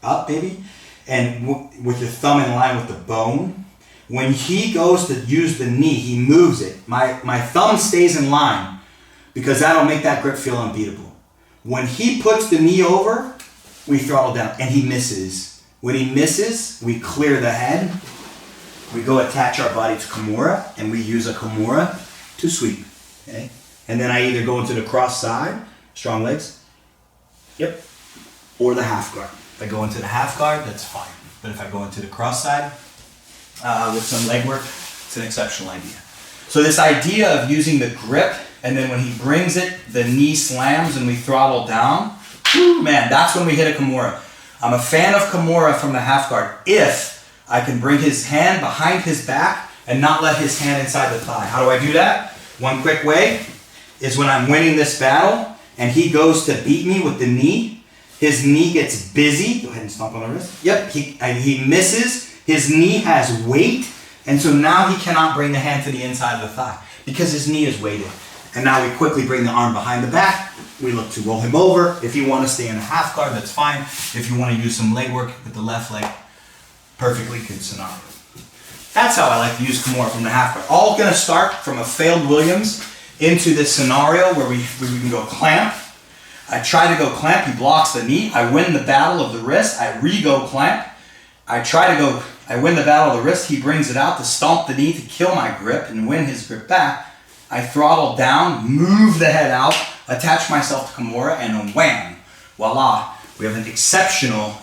up, baby, and with your thumb in line with the bone. When he goes to use the knee, he moves it. My thumb stays in line because that'll make that grip feel unbeatable. When he puts the knee over, we throttle down, and he misses. When he misses, we clear the head. We go attach our body to Kimura, and we use a Kimura to sweep. Okay? And then I either go into the cross side, strong legs, yep, or the half guard. If I go into the half guard, that's fine. But if I go into the cross side with some leg work, it's an exceptional idea. So this idea of using the grip, and then when he brings it, the knee slams and we throttle down, whew, man, that's when we hit a Kimura. I'm a fan of Kimura from the half guard if I can bring his hand behind his back and not let his hand inside the thigh. How do I do that? One quick way is when I'm winning this battle and he goes to beat me with the knee, his knee gets busy. Go ahead and stomp on the wrist. Yep, he misses. His knee has weight, and so now he cannot bring the hand to the inside of the thigh because his knee is weighted. And now we quickly bring the arm behind the back. We look to roll him over. If you want to stay in a half guard, that's fine. If you want to use some leg work with the left leg, perfectly good scenario. That's how I like to use Kimura from the half guard. All going to start from a failed Williams into this scenario where we can go clamp. I try to go clamp, he blocks the knee. I win the battle of the wrist, I re-go clamp. I win the battle of the wrist, he brings it out to stomp the knee to kill my grip and win his grip back. I throttle down, move the head out, attach myself to Kimura, and wham, voila. We have an exceptional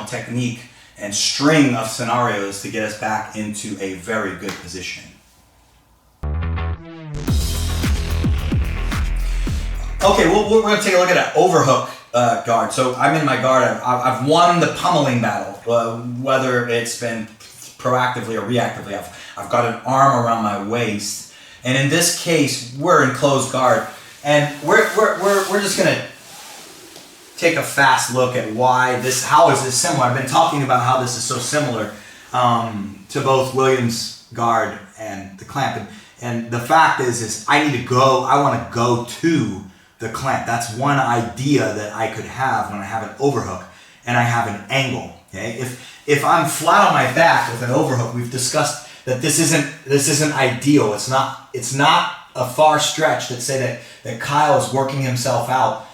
technique and string of scenarios to get us back into a very good position. Okay, well, we're going to take a look at an overhook guard. So I'm in my guard. I've won the pummeling battle, whether it's been proactively or reactively. I've got an arm around my waist, and in this case, we're in closed guard, and we're just going to take a fast look at how is this similar. I've been talking about how this is so similar to both Williams guard and the clamp, and the fact is I want to go to the clamp. That's one idea that I could have when I have an overhook and I have an angle. Okay, if I'm flat on my back with an overhook, we've discussed that this isn't ideal. It's not a far stretch to say that Kyle is working himself out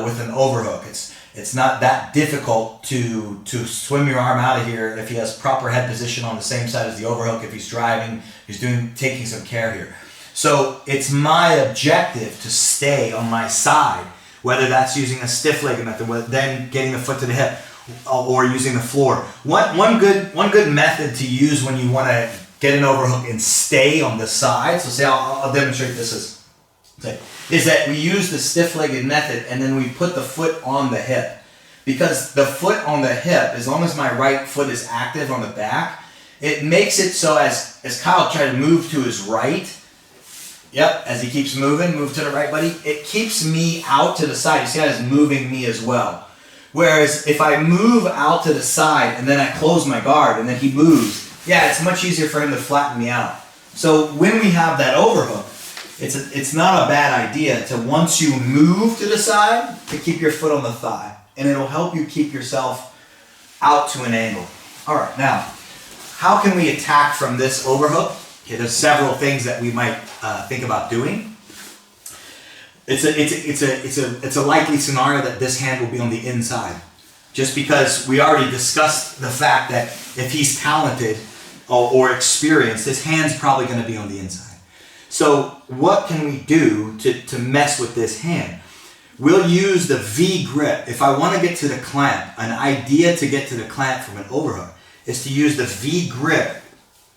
with an overhook. It's not that difficult to swim your arm out of here if he has proper head position on the same side as the overhook. If he's driving, he's taking some care here. So it's my objective to stay on my side, whether that's using a stiff leg method, then getting the foot to the hip, or using the floor. One good method to use when you want to get an overhook and stay on the side. So say I'll demonstrate this is that we use the stiff-legged method and then we put the foot on the hip. Because the foot on the hip, as long as my right foot is active on the back, it makes it so as Kyle tried to move to his right, yep, as he keeps moving, move to the right, buddy, it keeps me out to the side. You see how it's moving me as well. Whereas if I move out to the side and then I close my guard and then he moves, yeah, it's much easier for him to flatten me out. So when we have that overhook, it's not a bad idea to, once you move to the side, to keep your foot on the thigh. And it'll help you keep yourself out to an angle. All right, now, how can we attack from this overhook? Okay, there's several things that we might think about doing. It's a likely scenario that this hand will be on the inside, just because we already discussed the fact that if he's talented or experienced, his hand's probably going to be on the inside. So what can we do to mess with this hand? We'll use the V grip. If I want to get to the clamp, an idea to get to the clamp from an overhook is to use the V grip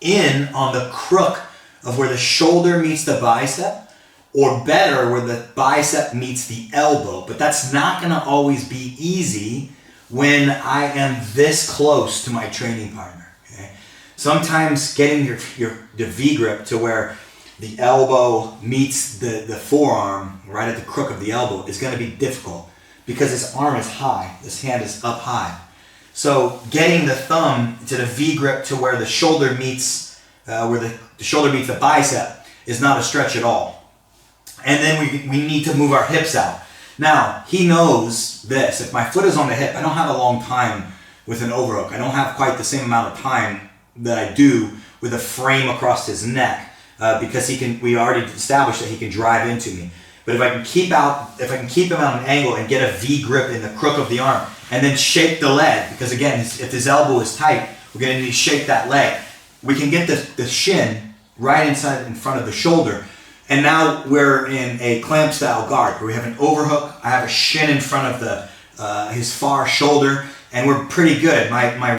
in on the crook of where the shoulder meets the bicep, or better, where the bicep meets the elbow. But that's not going to always be easy when I am this close to my training partner. Okay? Sometimes getting the V grip to where the elbow meets the forearm right at the crook of the elbow is going to be difficult because his arm is high, this hand is up high. So getting the thumb to the V grip to where the shoulder meets the shoulder meets the bicep is not a stretch at all. And then we need to move our hips out. Now, he knows this. If my foot is on the hip, I don't have a long time with an overhook. I don't have quite the same amount of time that I do with a frame across his neck because we already established that he can drive into me. But if I can keep him on an angle and get a V grip in the crook of the arm, and then shake the leg, because again, if his elbow is tight, we're going to need to shake that leg. We can get the shin right in front of the shoulder, and now we're in a clamp style guard where we have an overhook. I have a shin in front of his far shoulder, and we're pretty good. My